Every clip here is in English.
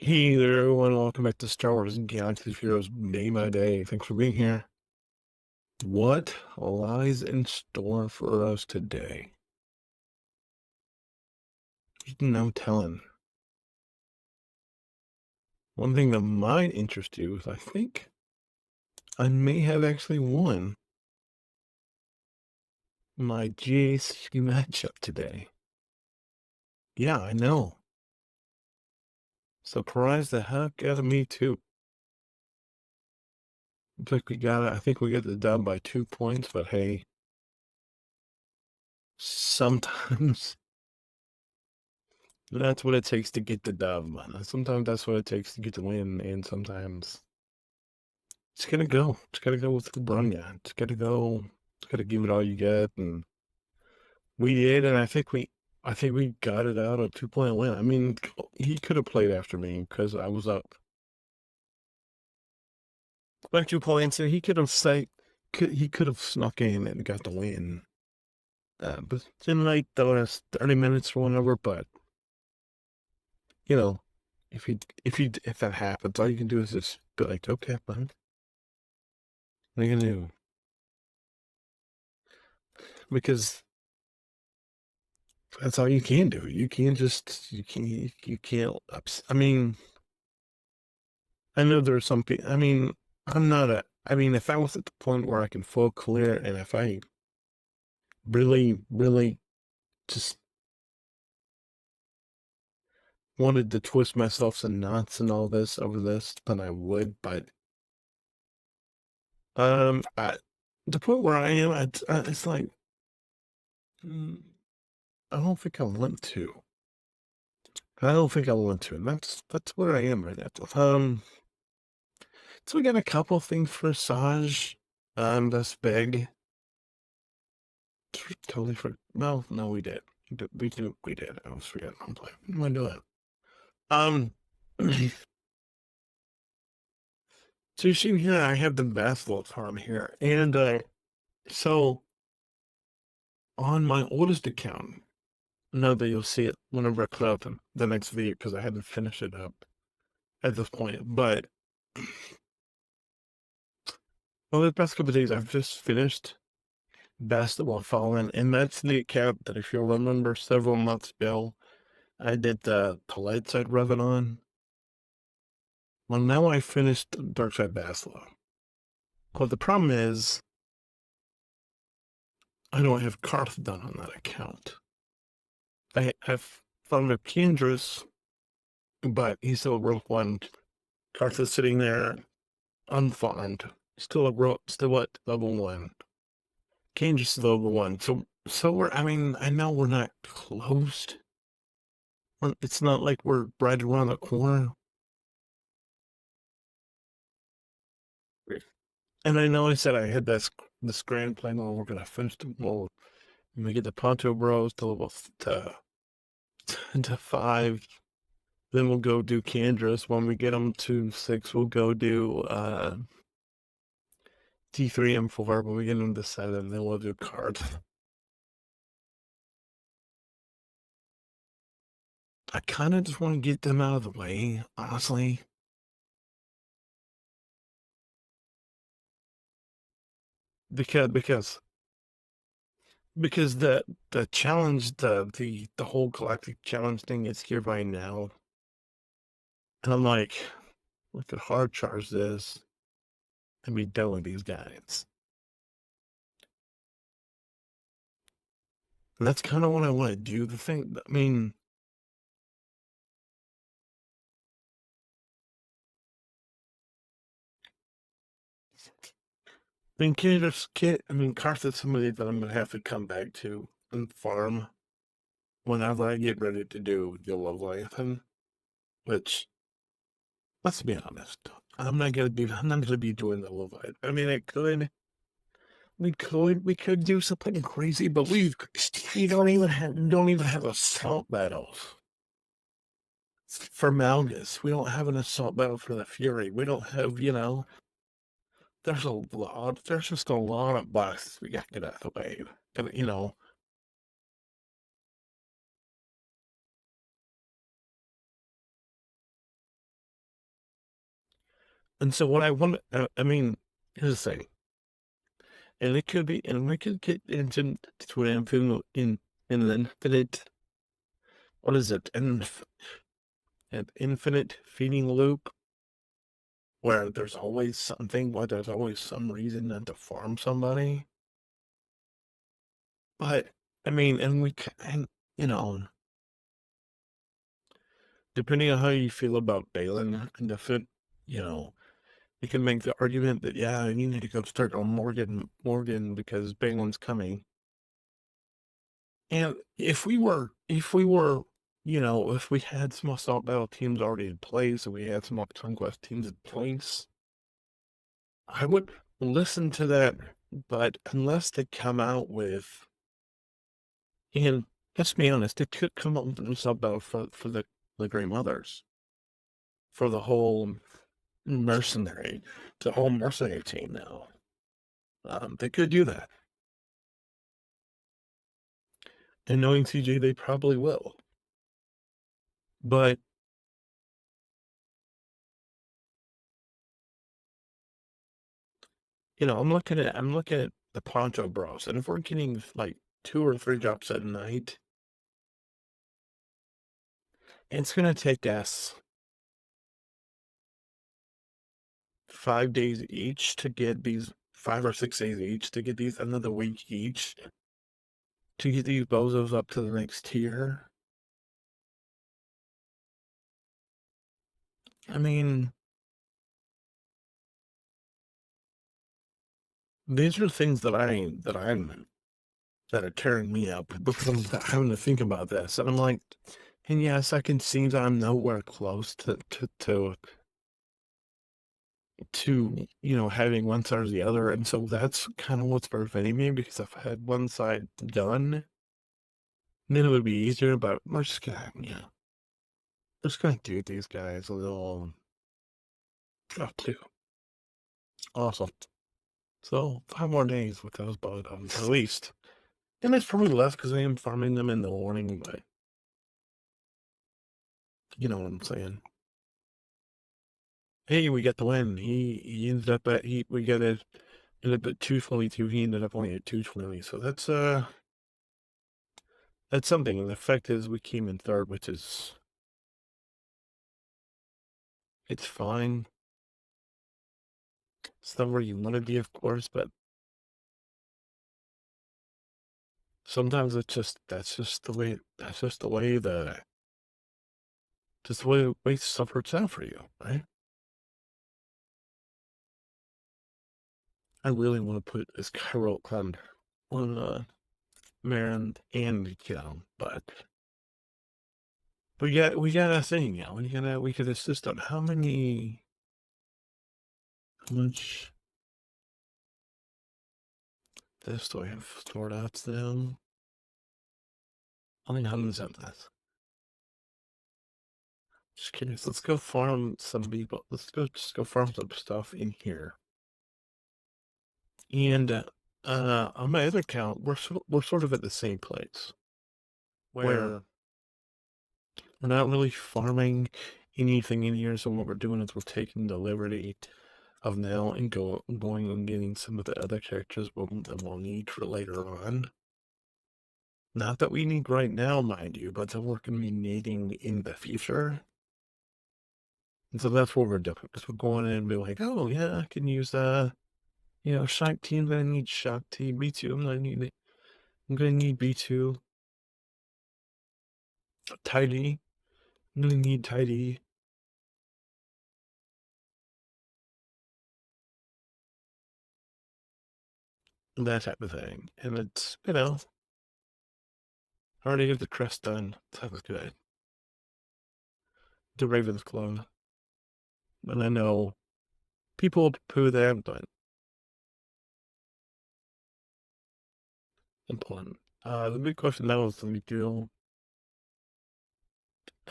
Hey there, everyone. Welcome back to Star Wars and Galaxy of Heroes Day by Day. Thanks for being here. What lies in store for us today? No telling. One thing that might interest you is I think I may have actually won my GAC matchup today. Yeah, I know. Surprised the heck out of me, too. Looks like we got it. I think we got the dub by 2 points, but hey, sometimes that's what it takes to get the dub, man. Sometimes that's what it takes to get the win, and sometimes just gotta go. Just gotta go with the Brunya. Just gotta go. Just gotta give it all you got, and we did. And I think we got it out a 2 point win. I mean, he could have played after me because I was up by 2 points, so he could have he could have snuck in and got the win. But in like the last 30 minutes or whatever. But you know, if that happens, all you can do is just be like, okay, man, what are you gonna do? Because that's all you can do. You can't just you can't. I mean, I know there are some people. I mean, I'm not a. I mean, if I was at the point where I can full clear, and if I really just wanted to twist myself some knots and all this over this, then I would. But at the point where I am, it's like mm, I don't think I want to. I don't think I want to, and that's where I am right now. So we got a couple things for Saj. That's big. Totally for well, no, we did. We did. I was forgetting. I'm playing. What am I doing? Um, so you see here, I have the basketball farm here, and so on my oldest account, know that you'll see it whenever I put out the next video because I haven't finished it up at this point. But over the past couple of days, I've just finished basketball fallen, and that's the account that, if you'll remember, several months ago, I did the light side revit on. Well, now I finished Dark Side Basketball. Well, the problem is I don't have Karth done on that account. I've found it Kendris, but he's still a rope one. Karth is sitting there unfarmed. Still what, level one. Kendris is level one. So I mean, I know we're not close. It's not like we're right around the corner. And I know I said I had this grand plan on we're gonna finish the wall. We get the Ponto Bros to level to 5. Then we'll go do Candra's. When we get them to 6, we'll go do T3 M4. When we get them to 7, then we'll do cards. I kind of just want to get them out of the way, honestly. Because the challenge, the whole galactic challenge thing is here by now. And I'm like, we could hard charge this and be done with these guys. And that's kind of what I want to do. The thing, I mean, I mean, Karth is somebody that I'm gonna have to come back to and farm whenever I get ready to do the Leviathan. Which, let's be honest, I'm not gonna be doing the Leviathan. I mean, we could do something crazy, but we don't even have assault battles for Malgus. We don't have an assault battle for the Fury. We don't have, there's just a lot of boxes we gotta get out of the way. And, And so what I want, I mean, here's the thing, and it could be, and we could get into to an in an infinite, what is it, an infinite feeding loop where there's always something, where there's always some reason not to farm somebody. But I mean, and we can, you know, depending on how you feel about Balin and if it, you know, you can make the argument that yeah, you need to go start on Morgan because Balin's coming. And if we were, you know, if we had some assault battle teams already in place and we had some conquest teams in place, I would listen to that. But unless they come out with, and let's be honest, it could come up with an assault battle for the Grey Mothers, for mercenary, the whole mercenary team now. They could do that. And knowing CJ, they probably will. But you know, I'm looking at the Poncho Bros, and if we're getting like 2 or 3 drops at night, it's gonna take us 5 days each to get these 5 or 6 days each to get these another week each to get these bozos up to the next tier. I mean, these are things that are tearing me up because I'm having to think about this. And I'm like, and yes, I can see that I'm nowhere close to you know having one side or the other, and so that's kind of what's preventing me because if I had one side done, then it would be easier. But we're just gonna just gonna do these guys a little up too. Awesome. So 5 more days with those bottoms at least, and it's probably less because I am farming them in the morning, but you know what I'm saying. Hey, we got the win. He ended up at we got it ended up at 222. He ended up only at 220. So that's something. And the fact is we came in third, which is it's fine. It's not where you want to be, of course, but sometimes it's just just the way the way stuff works out for you, right? I really want to put this Chiral Clan on Marin and Kill, but yeah, we got a thing now. We could assist on how much this do I have stored out them? I think 100% this. Just kidding. Let's go farm some people. Just go farm some stuff in here. And on my other account, we're sort of at the same place where we're not really farming anything in here. So what we're doing is we're taking the liberty of now and going and getting some of the other characters that we'll need for later on. Not that we need right now, mind you, but that we're going to be needing in the future. And so that's what we're doing. Because we're going in and be like, oh yeah, I can use you know, Shock Team. I'm gonna need Shock Team. B2. I'm gonna need B2. Tidy. I'm gonna need Tidy. That type of thing. And it's, you know, I already get the crest done. That was good. The Raven's clone. And I know people poo that, but important. The big question now is, do we do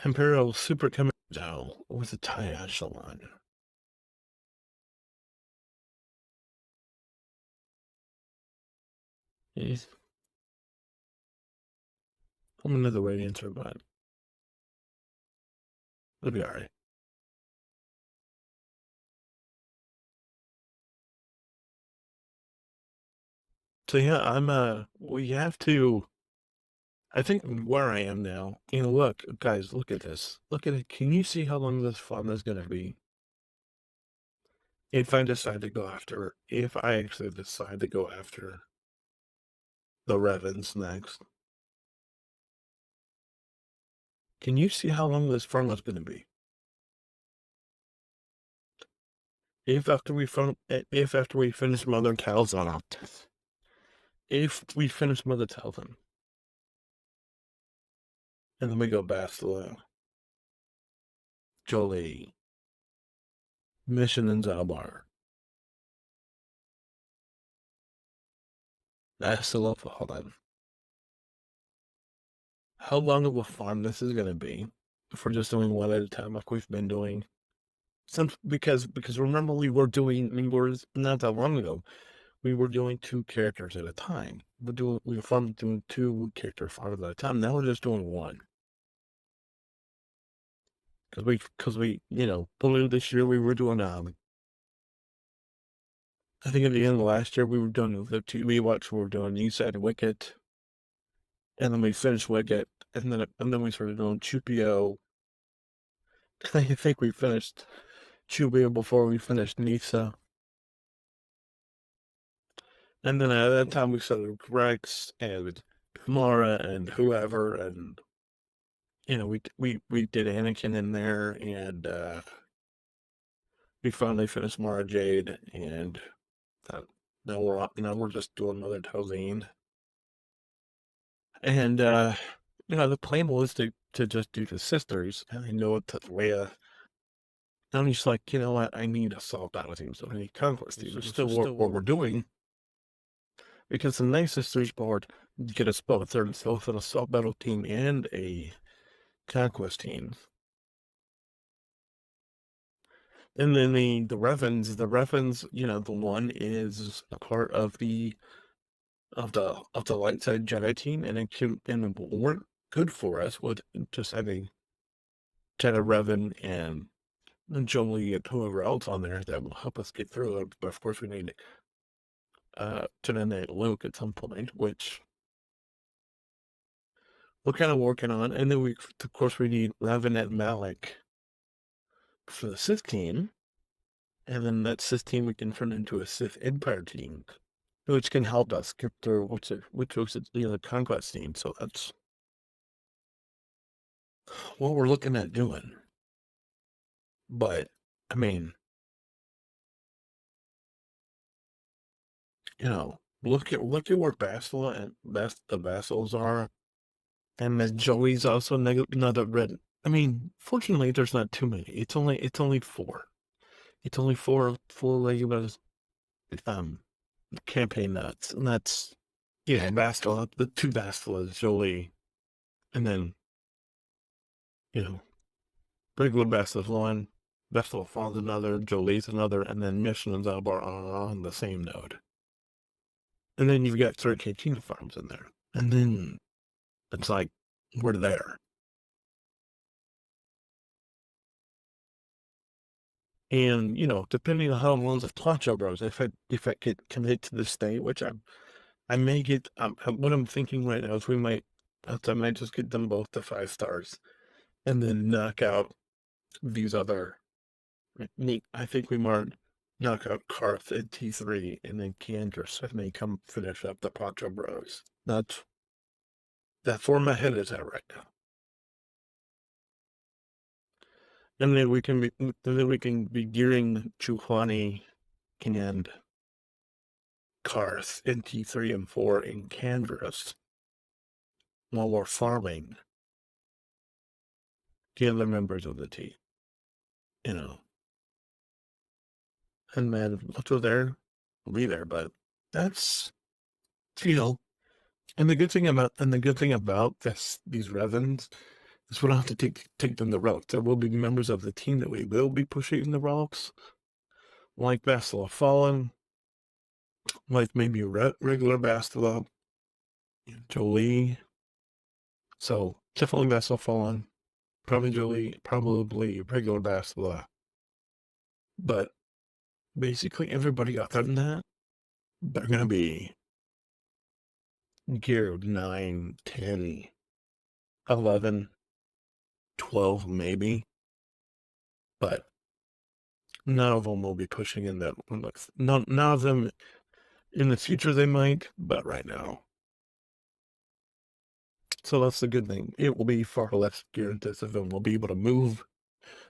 Imperial Super Commando with a tie echelon? He's I'm another way to answer, but it'll be alright. So yeah, we have to. I think where I am now. Look, guys, look at this. Look at it. Can you see how long this fun is gonna be? If I decide to go after, if I actually decide to go after the Revens next, can you see how long this fun is gonna be? If after we finish Mother Talzon, if we finish Mother Talzon, and then we go Bastila, Jolie, Mission and Zalbar, Bastila, hold on. How long of a farm this is gonna be if we're just doing one at a time like we've been doing? Because remember we were not that long ago, we were doing two characters at a time. We were doing two character farms at a time. Now we're just doing one. Because we earlier this year we were doing I think at the end of last year we were doing the two we were doing you said Wicket, and then we finished Wicket, and then we started doing Chupio. I think we finished Chupio before we finished Nisa. And then at that time we started Rex and Mara and whoever, and we did Anakin in there, and we finally finished Mara Jade, and that, now we're just doing Mother Talzine. And the plan was to just do the sisters, and I know it's Leia. And I'm just like, you know what, I need a solve battle team, so I need conquest team. It's still what we're doing. Because the Night Sisters board get us both. There's both an assault battle team and a conquest team. And then the Revens, the one is a part of the light side Jedi team, and it will work good for us with just having Jedi Revan and Jolie and whoever else on there that will help us get through it. But of course, we need Jedi Luke at some point, which we're kind of working on. And then of course, we need Revan and Malik for the Sith team. And then that Sith team we can turn into a Sith Empire team, which can help us get through which was the conquest team. So that's what we're looking at doing. But I mean, look at where Bastila and the Vassals are, and then Joey's also another red. I mean, fortunately, there's not too many. It's only four. It's only four regular campaign nuts, and that's Bastila, the two Bastilas, Jolie, and then regular Bastila's one, Bastila Falls another, Jolie's another, and then Mission and Zalbar are on the same node. And then you've got 13 farms in there. And then it's like, we're there. And, depending on how long the Plancho Bros, if I could commit to the state, which I may get, what I'm thinking right now is I might just get them both to 5 stars and then knock out these other, I think we might knock out Karth at T3 and then Candrace and then come finish up the Plancho Bros. That's where my head is at right now. And then we can be gearing Chuhwani and Karth in T3 and 4 in Candrace while we're farming the other members of the team. And then once we're there, we'll be there. But that's and the good thing about these Revens is we don't have to take them the relics. There will be members of the team that we will be pushing the relics, like Bastila Fallen, like maybe regular Bastila, Jolie. So definitely Bastila Fallen, probably Jolie, probably regular Bastila. But basically everybody other than that, they're gonna be gear 9, 10, 11, 12 maybe, but none of them will be pushing in that. None of them in the future they might, but right now. So that's the good thing. It will be far less gear intensive, and we'll be able to move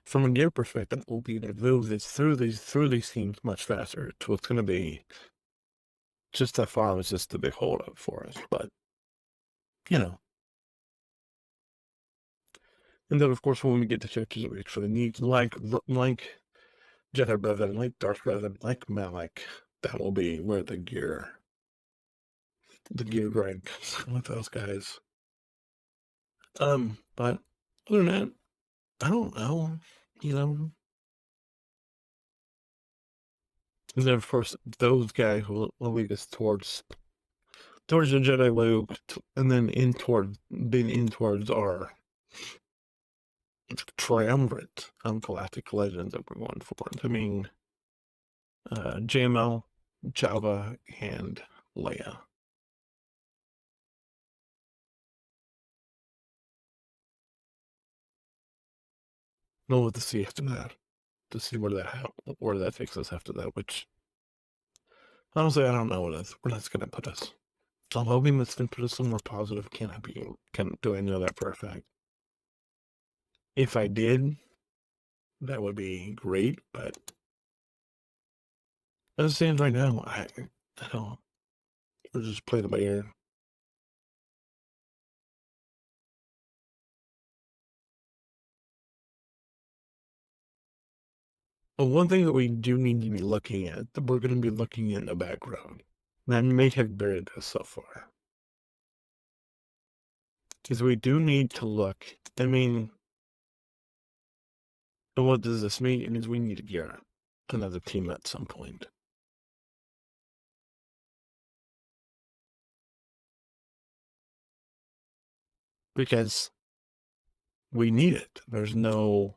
from a gear perspective. We'll be able to move this through these teams much faster. So it's going to be just that farm is just the big holdup for us, but you know. And then of course when we get to chapters that we actually need, like Jedi Brother, like Darth Brother, like Malik, that will be where the gear grind comes with those guys. But other than that, I don't know, you know. And then of course those guys will lead us towards the Jedi Luke, and then in towards our triumvirate of galactic legends that we're going for. I mean, JML, Java, and Leia. We'll have to see after that, to see where that takes us after that. Which honestly, I don't know where that's going to put us. I'm hoping that's going to put us somewhere positive. Can't do any of that for a fact. If I did, that would be great. But as it stands right now, I don't. We're just playing it by ear. But one thing that we do need to be looking at, that we're going to be looking in the background, and I may have buried this so far, is we do need to look. I mean, what does this mean? It means we need to gear another team at some point. Because we need it. There's no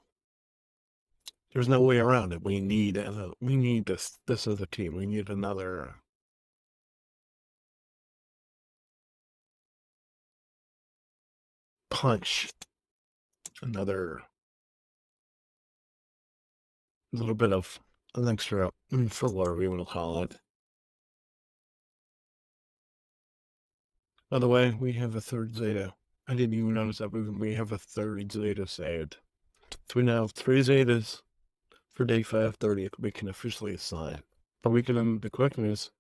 way around it. We need this as a team. We need another punch, another little bit of an extra for whatever we want to call it. By the way, we have a third Zeta. I didn't even notice that we have a third Zeta saved. So we now have 3 Zetas for day 530 we can officially assign. But we can, the question is,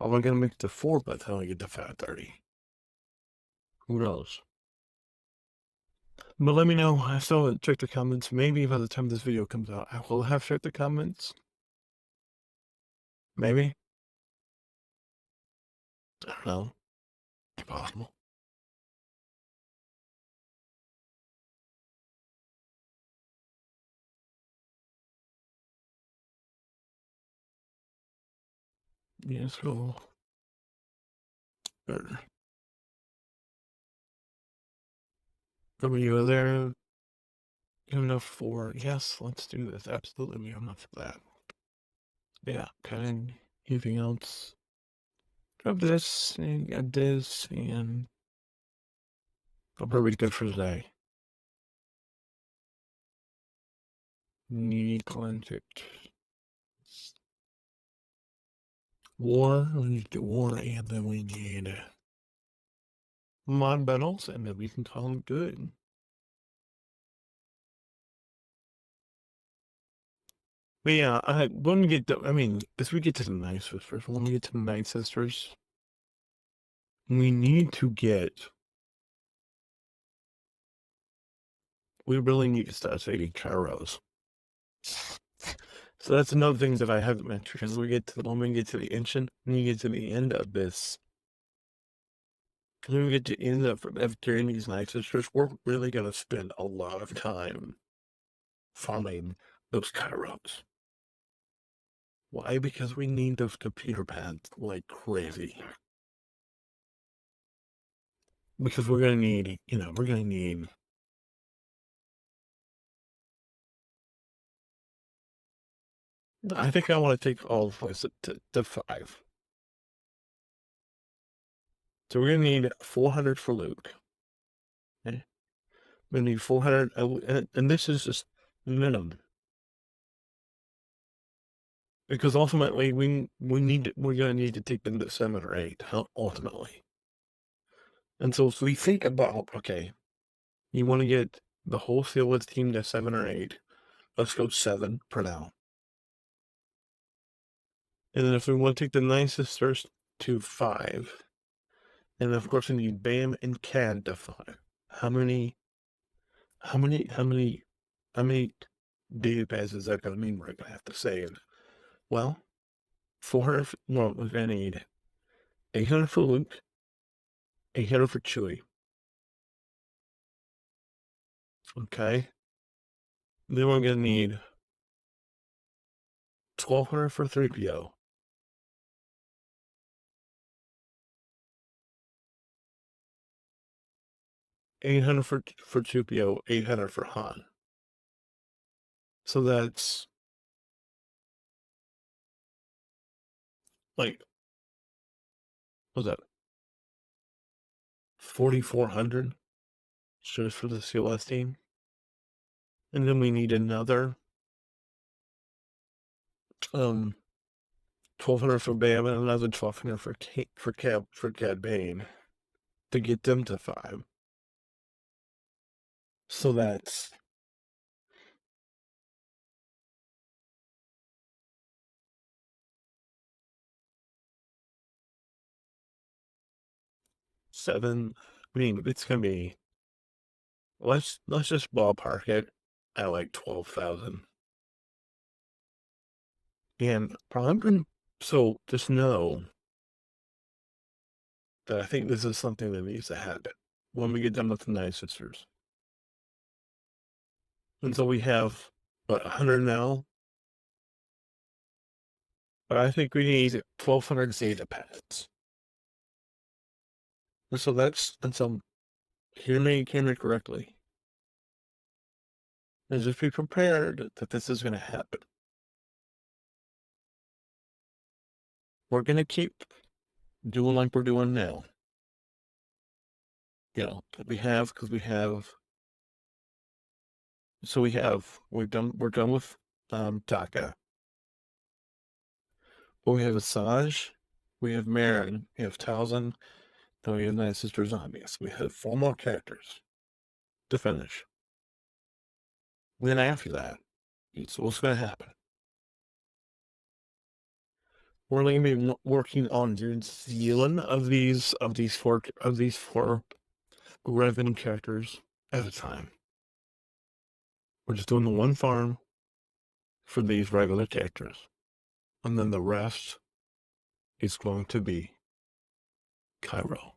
are we going to make it to 4 by the time we get to 530? Who knows? But let me know. I still haven't checked the comments. Maybe by the time this video comes out, I will have checked the comments. Maybe. I don't know. It's possible. Yeah, so. W are there enough for? Yes, let's do this. Absolutely, we have enough for that. Yeah, okay. Anything else? Grab this and get this, and I'll probably good for today. Need Atlantic. War, we need to war, and then we need mod battles, and then we can call them good. But yeah, when we get to, I mean, as we get to the Night Sisters, when we get to the Night Sisters, we need to get, we really need to start saving Kairos. So that's another thing that I haven't mentioned, because when we get to the ancient, when you get to the end of this, when we get to end up after these Night Sisters, we're really going to spend a lot of time farming those Kairos. Why? Because we need those computer pads like crazy. Because we're gonna need, we're gonna need. I think I want to take all of us to 5. So we're gonna need 400 for Luke. Okay. We need 400, and this is just minimum. Because ultimately we're gonna need to take them to 7 or 8, ultimately. And so if we think about, okay, you want to get the whole Steelers team to 7 or 8. Let's go 7 for now. And then if we want to take the Nine Sisters to 5, and of course we need Bam and Cad to 5. How many data pads is that going to mean we're going to have to save? Well, 400, well, we're going to need 800 for Luke, 800 for Chewie. Okay. Then we're going to need 1200 for 3PO. 800 for 2PO, 800 for Han. So that's like, what's that? 4,400 just for the CLS team. And then we need another 1,200 for Bam and another 1,200 for Cad Bane to get them to 5. So that's seven. I mean, it's gonna be, let's just ballpark it at like 12,000. And probably, so just know that I think this is something that needs to happen when we get done with the Nine Sisters. And so we have, what, 100 now? But I think we need 1,200 Zeta pads. And so hear me correctly. And just be prepared that this is going to happen. We're going to keep doing like we're doing now. You know, we're done with Taka. But we have Asajj, we have Marin, we have Talzin, then we have Nine Sister Zombies. We have 4 more characters to finish. Then after that, it's what's going to happen. We're going to be working on the ceiling of these 4 revenue characters at a time. We're just doing the one farm for these regular characters. And then the rest is going to be Cairo.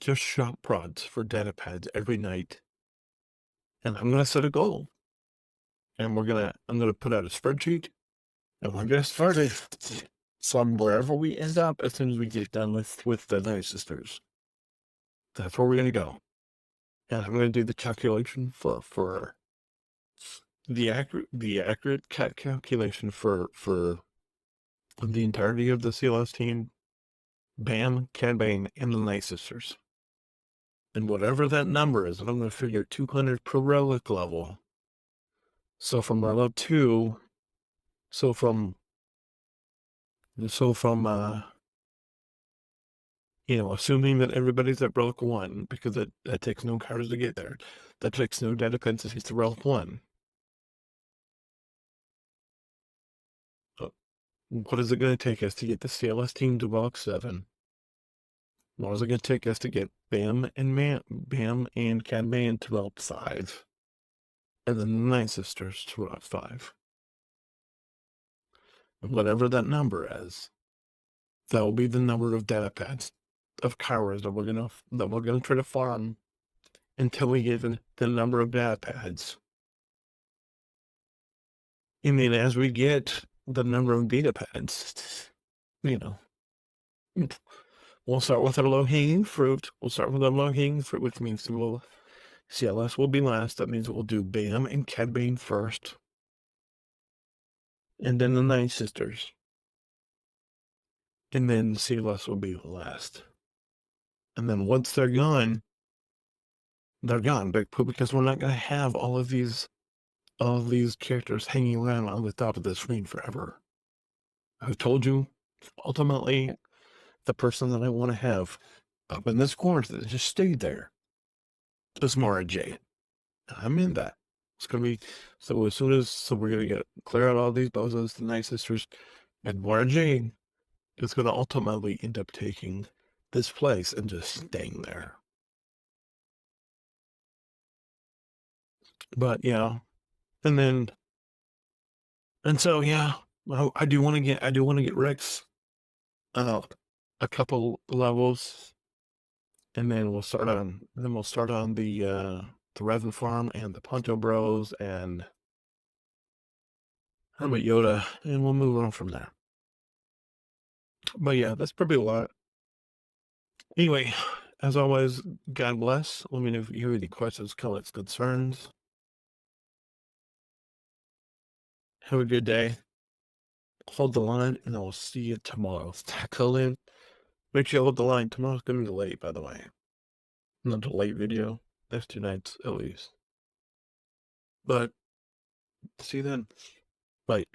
Just shop prods for data pads every night. And I'm gonna set a goal. And I'm gonna put out a spreadsheet. And we're gonna start it from wherever we end up as soon as we get done with the Night Sisters. That's where we're gonna go. And I'm gonna do the calculation for the accurate calculation for the entirety of the CLS team, Bam, Cad Bane, and the Night Sisters. And whatever that number is, I'm going to figure 200 per relic level. So from level 2, assuming that everybody's at relic 1, because that takes no cards to get there. That takes no data penalties to relic 1. What is it going to take us to get the CLS team to relic 7? What is it going to take us to get Bam and Cad Bane to relic 5? And then the Night Sisters to relic 5. Whatever that number is, that will be the number of data pads of cowards that we're gonna try to farm until we get the number of data pads. And then as we get the number of data pads, we'll start with our low-hanging fruit. Which means CLS will be last. That means we'll do Bam and Cad Bane first. And then the Night Sisters. and then Sealess will be last. And then once they're gone, because we're not going to have all of these characters hanging around on the top of the screen forever. I've told you, ultimately, the person that I want to have up in this corner that just stayed there is Mara Jade. I'm in that. It's gonna be so we're gonna clear out all these bozos, the Night Sisters, and Mara Jade is gonna ultimately end up taking this place and just staying there. But yeah, and so yeah, I do want to get Rex a couple levels, and then we'll start on the Resin Farm and the Punto Bros and Hermit Yoda, and we'll move on from there. But yeah, that's probably a lot. Anyway, as always, God bless. Let me know if you have any questions, comments, concerns. Have a good day. Hold the line, and I will see you tomorrow. Call in. Make sure you hold the line. Tomorrow's going to be late, by the way. Not a late video. That's 2 nights at least. But see you then. Bye.